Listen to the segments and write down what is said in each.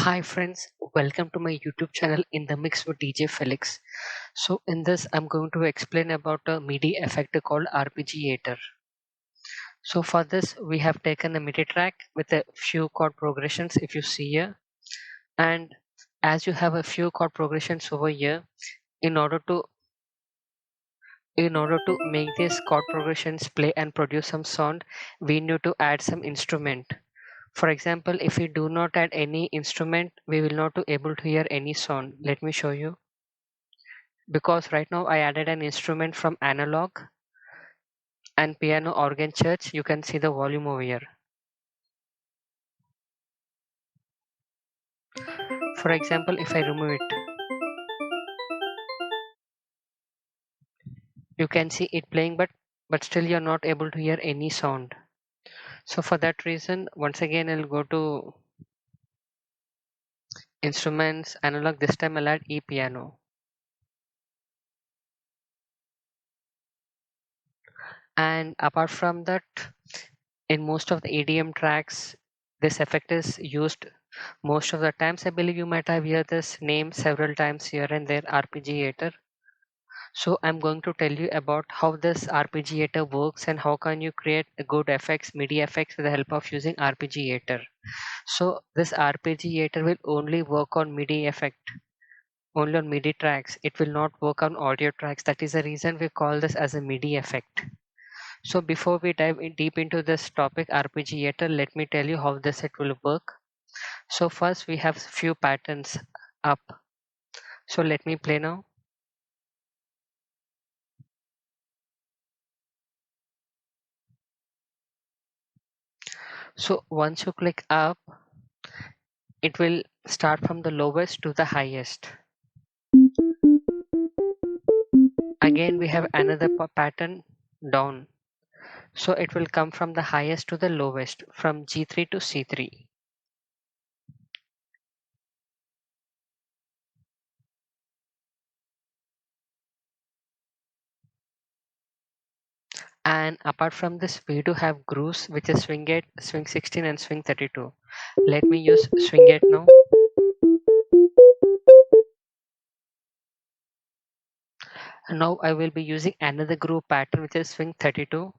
Hi friends, welcome to my YouTube channel in the mix with DJ Felix. So in this I'm going to explain about a MIDI effect called Arpeggiator. So for this we have taken a MIDI track with a few chord progressions if you see here, and as you have a few chord progressions over here, in order to make these chord progressions play and produce some sound, we need to add some instrument. For example, if we do not add any instrument, we will not be able to hear any sound. Let me show you. Because right now I added an instrument from analog and piano organ church. You can see the volume over here. For example, if I remove it, you can see it playing, but still you're not able to hear any sound. So for that reason, once again I'll go to instruments, analog. This time I'll add piano. And apart from that, in most of the EDM tracks, this effect is used most of the times. I believe you might have heard this name several times here and there, Arpeggiator. So I'm going to tell you about how this Arpeggiator works and how can you create good effects, MIDI effects with the help of using Arpeggiator. So this Arpeggiator will only work on MIDI effect, only on MIDI tracks. It will not work on audio tracks. That is the reason we call this as a MIDI effect. So before we dive deep into this topic, Arpeggiator, let me tell you how this it will work. So first we have few patterns up. So let me play now. So once you click up, it will start from the lowest to the highest. Again we have another pattern down. So it will come from the highest to the lowest, from G3 to C3. And apart from this, we do have grooves, which is swing 8, swing 16 and swing 32. Let me use swing 8 now. And now I will be using another groove pattern, which is swing 32.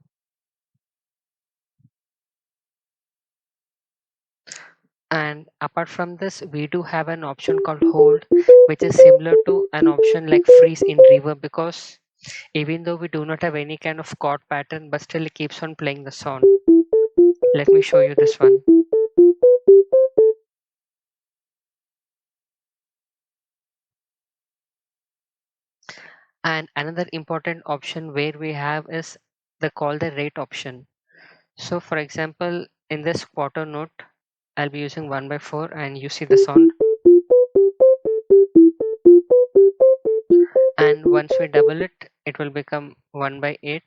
And apart from this, we do have an option called hold, which is similar to an option like freeze in reverb, because even though we do not have any kind of chord pattern, but still it keeps on playing the sound. Let me show you this one. And another important option where we have is the call the rate option. So for example, in this quarter note, I'll be using 1/4 and you see the sound. And once we double it, it will become 1/8.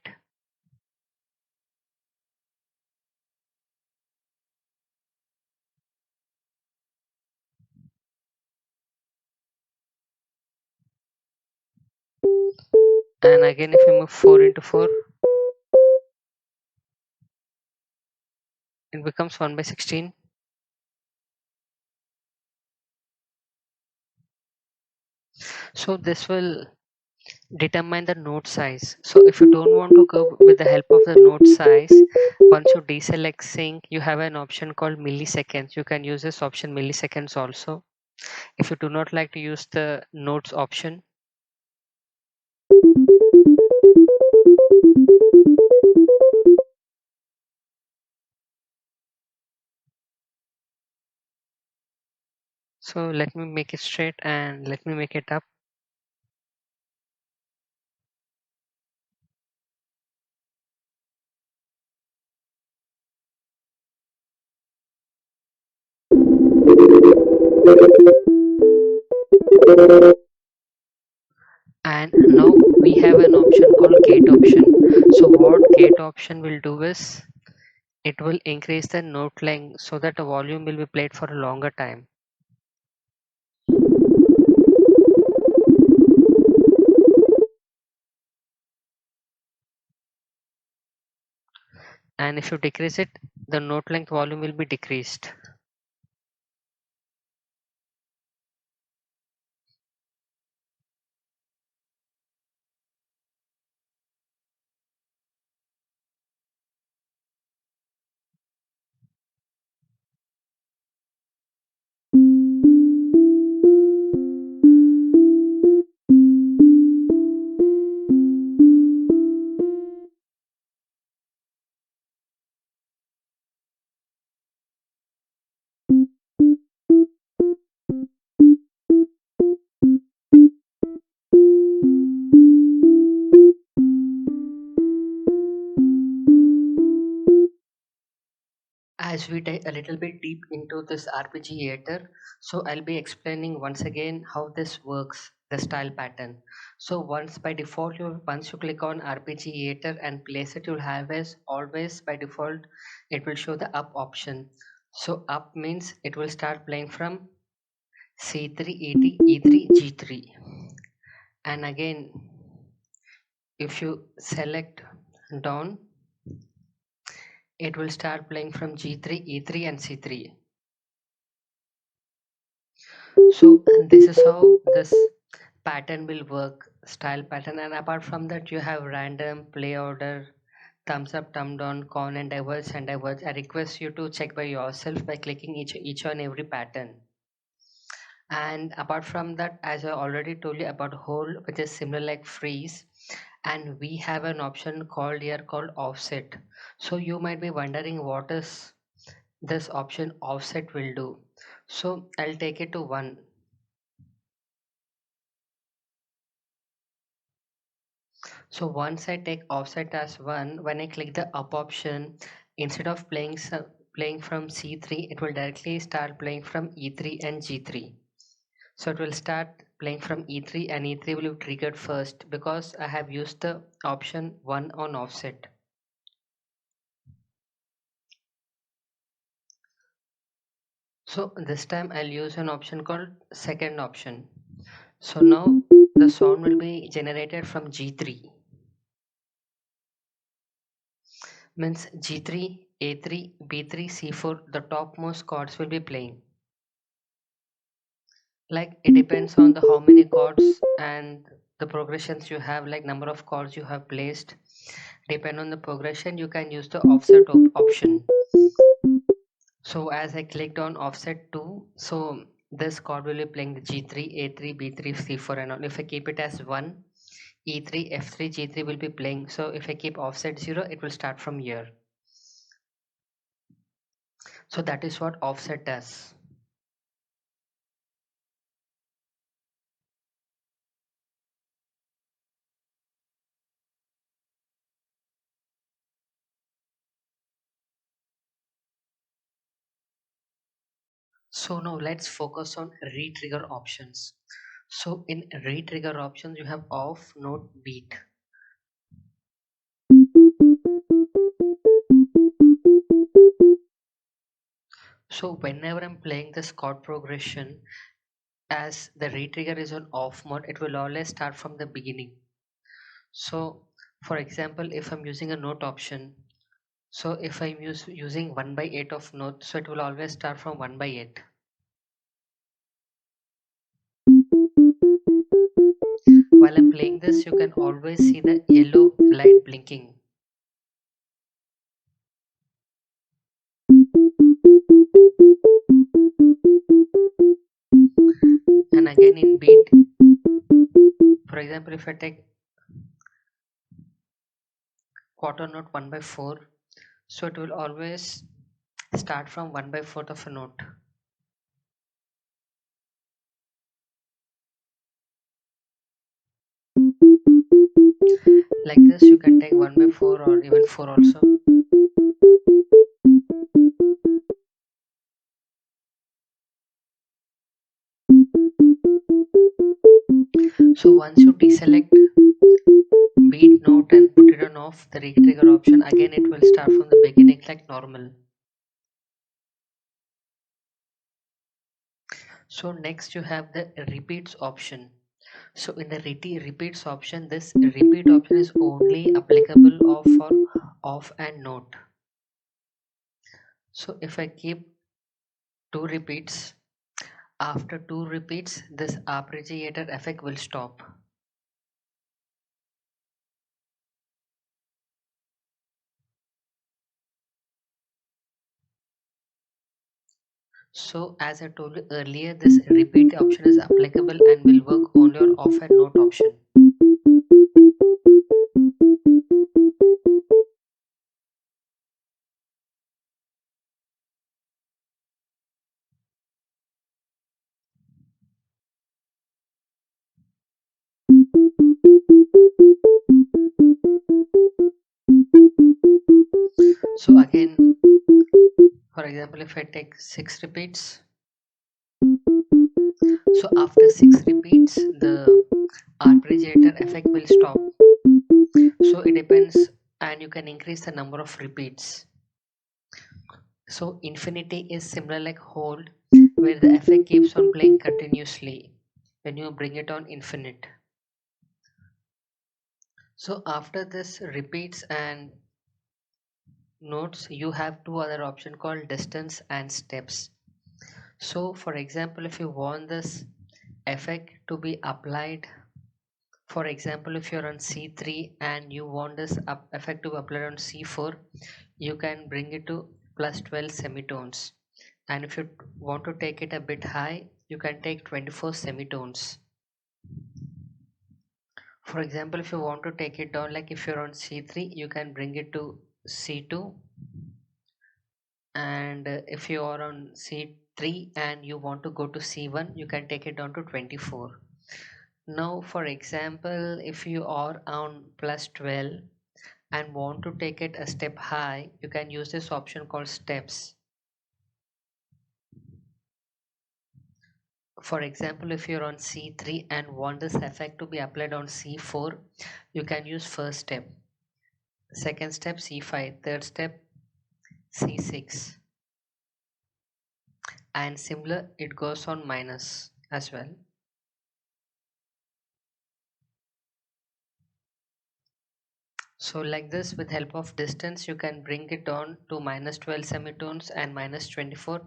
And again, if we move 4/4, it becomes 1/16. So this will determine the note size. So if you don't want to go with the help of the note size, once you deselect sync, you have an option called milliseconds. You can use this option milliseconds also. If you do not like to use the notes option, so let me make it straight and let me make it up. And now we have an option called gate option. So what gate option will do is it will increase the note length so that the volume will be played for a longer time. And if you decrease it, the note length volume will be decreased. as we take a little bit deep into this Arpeggiator, so I'll be explaining once again how this works, the style pattern. So once you click on Arpeggiator and place it, you'll have as always by default it will show the up option. So up means it will start playing from C3, E3, G3, and again if you select down, it will start playing from G3, E3 and C3. So this is how this pattern will work, style pattern. And apart from that, you have random, play order, thumbs up, thumb down, con and diverge and diverge. I request you to check by yourself by clicking each and every pattern. And apart from that, as I already told you about hold, which is similar like freeze, and we have an option called here called offset. So you might be wondering what is this option offset will do. So I'll take it to 1. So once I take offset as 1, when I click the up option, instead of playing from C3, it will directly start playing from E3 and G3. So it will start playing from E3 and E3 will be triggered first because I have used the option 1 on offset. So this time I'll use an option called second option. So now the sound will be generated from G3. Means G3, A3, B3, C4, the topmost chords will be playing. Like it depends on the how many chords and the progressions you have, like number of chords you have placed. Depend on the progression, you can use the offset option. So as I clicked on offset 2, so this chord will be playing the G3, A3, B3, C4 and all. If I keep it as 1, E3, F3, G3 will be playing. So if I keep offset 0, it will start from here. So that is what offset does. So now let's focus on retrigger options. So in retrigger options, you have off, note, beat. So whenever I'm playing this chord progression, as the retrigger is on off mode, it will always start from the beginning. So for example, if I'm using a note option, so if I'm using 1 by 8 of note, so it will always start from 1 by 8. While I'm playing this, you can always see the yellow light blinking. And again in beat, for example, if I take quarter note 1 by 4, so it will always start from 1 by 4th of a note. Like this, you can take 1 by 4 or even 4 also. So once you deselect beat note and put it on off the retrigger option, again it will start from the beginning like normal. So next you have the repeats option. So in the repeats option, this repeat option is only applicable for off and note. So if I keep 2 repeats, after 2 repeats, this arpeggiator effect will stop. So as I told you earlier, this repeat option is applicable and will work only on off and note option. So again, for example, if I take 6 repeats, so after 6 repeats, the arpeggiator effect will stop. So it depends, and you can increase the number of repeats. So infinity is similar like hold, where the effect keeps on playing continuously when you bring it on infinite. So after this repeats and notes, you have two other options called distance and steps. So for example, if you want this effect to be applied, for example, if you're on C3 and you want this effect to be applied on C4, you can bring it to plus 12 semitones. And if you want to take it a bit high, you can take 24 semitones. For example, if you want to take it down, like if you're on C3, you can bring it to C2. And if you are on C3 and you want to go to C1, you can take it down to 24. Now, for example, if you are on plus 12 and want to take it a step high, you can use this option called steps. For example, if you're on C3 and want this effect to be applied on C4, you can use first step, second step C5, third step C6, and similar it goes on minus as well. So like this, with help of distance, you can bring it down to minus 12 semitones and minus 24,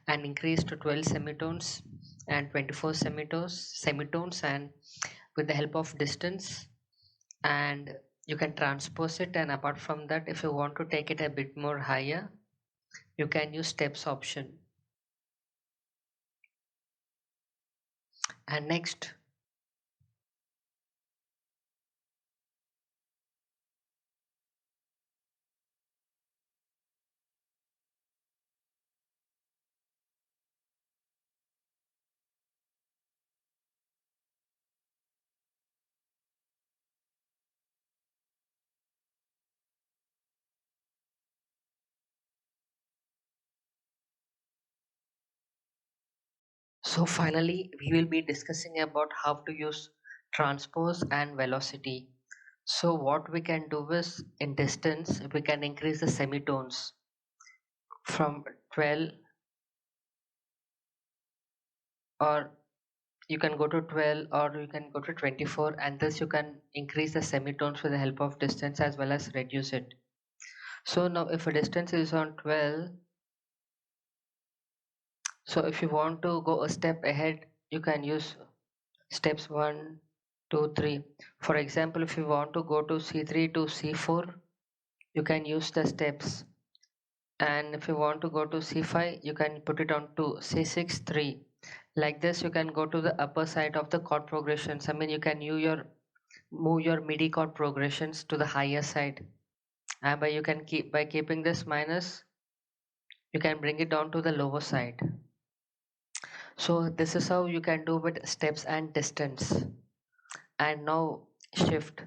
and increase to 12 semitones and 24 semitones, and with the help of distance, and you can transpose it. And apart from that, if you want to take it a bit more higher, you can use steps option. And next, so finally we will be discussing about how to use transpose and velocity. So what we can do is, in distance we can increase the semitones from 12, or you can go to 12, or you can go to 24, and thus you can increase the semitones with the help of distance as well as reduce it. So now if a distance is on 12, so if you want to go a step ahead, you can use steps 1, 2, 3. For example, if you want to go to C3 to C4, you can use the steps. And if you want to go to C5, you can put it on to C6, 3. Like this, you can go to the upper side of the chord progressions. I mean, you can move your MIDI chord progressions to the higher side. And by keeping this minus, you can bring it down to the lower side. So this is how you can do with steps and distance. And now shift.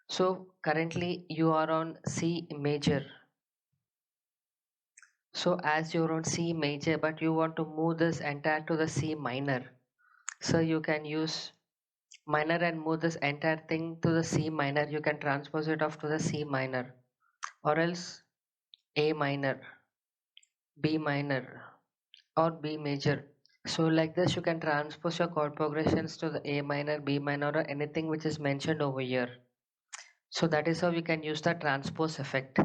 So currently you are on C major. So as you're on C major, but you want to move this entire to the C minor. So you can use minor and move this entire thing to the C minor. You can transpose it off to the C minor, or else A minor, B minor, or B major. So like this, you can transpose your chord progressions to the A minor, B minor, or anything which is mentioned over here. So that is how you can use the transpose effect.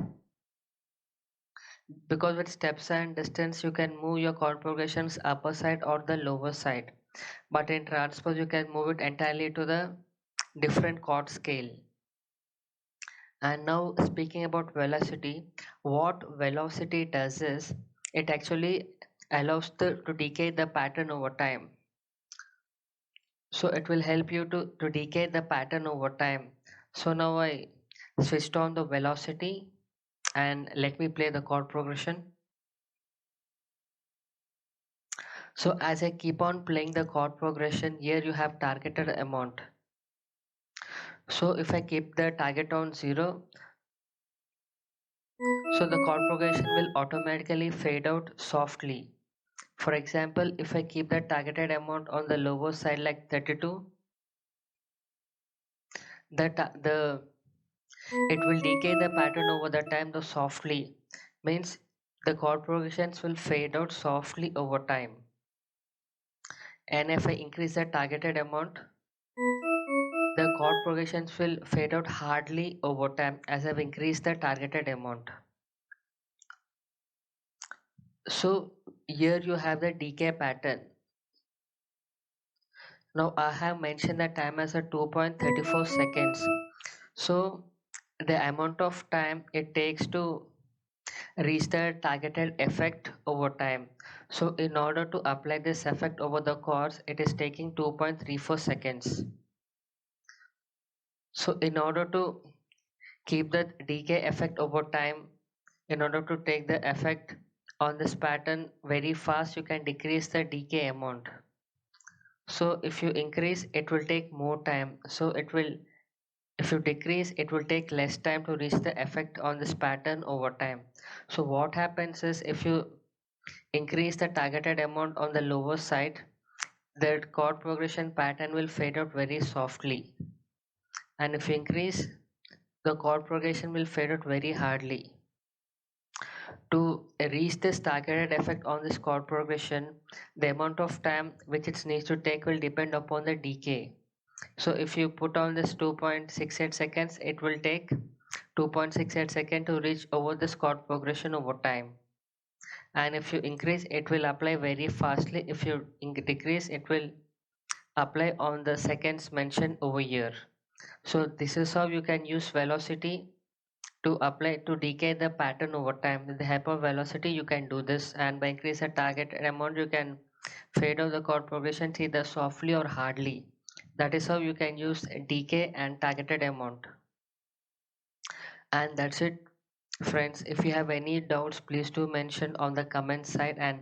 Because with steps and distance, you can move your chord progressions upper side or the lower side. But in transpose, you can move it entirely to the different chord scale. And now speaking about velocity, what velocity does is, it actually allows to decay the pattern over time. So it will help you to decay the pattern over time. So now I switched on the velocity, and let me play the chord progression. So as I keep on playing the chord progression, here you have targeted amount. So if I keep the target on 0, So the chord progression will automatically fade out softly. For example, if I keep the targeted amount on the lower side like 32, the it will decay the pattern over the time the softly means the chord progressions will fade out softly over time. And if I increase the targeted amount, the chord progressions will fade out hardly over time as I've increased the targeted amount. So here you have the decay pattern. Now I have mentioned the time as a 2.34 seconds. So the amount of time it takes to reach the targeted effect over time. So in order to apply this effect over the chords, it is taking 2.34 seconds. So in order to keep the decay effect over time, in order to take the effect on this pattern very fast, you can decrease the decay amount. So if you increase, it will take more time. So it will, if you decrease, it will take less time to reach the effect on this pattern over time. So what happens is if you increase the targeted amount on the lower side, the chord progression pattern will fade out very softly. And if you increase, the chord progression will fade out very hardly. To reach this targeted effect on this chord progression, the amount of time which it needs to take will depend upon the decay. So if you put on this 2.68 seconds, it will take 2.68 seconds to reach over this chord progression over time. And if you increase, it will apply very fastly. If you decrease, it will apply on the seconds mentioned over here. So this is how you can use velocity to apply to decay the pattern over time. With the help of velocity you can do this, and by increase the target amount you can fade out the chord progression either softly or hardly. That is how you can use decay and targeted amount. And that's it, friends. If you have any doubts, please do mention on the comment side, and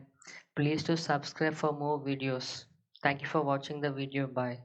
please do subscribe for more videos. Thank you for watching the video. Bye.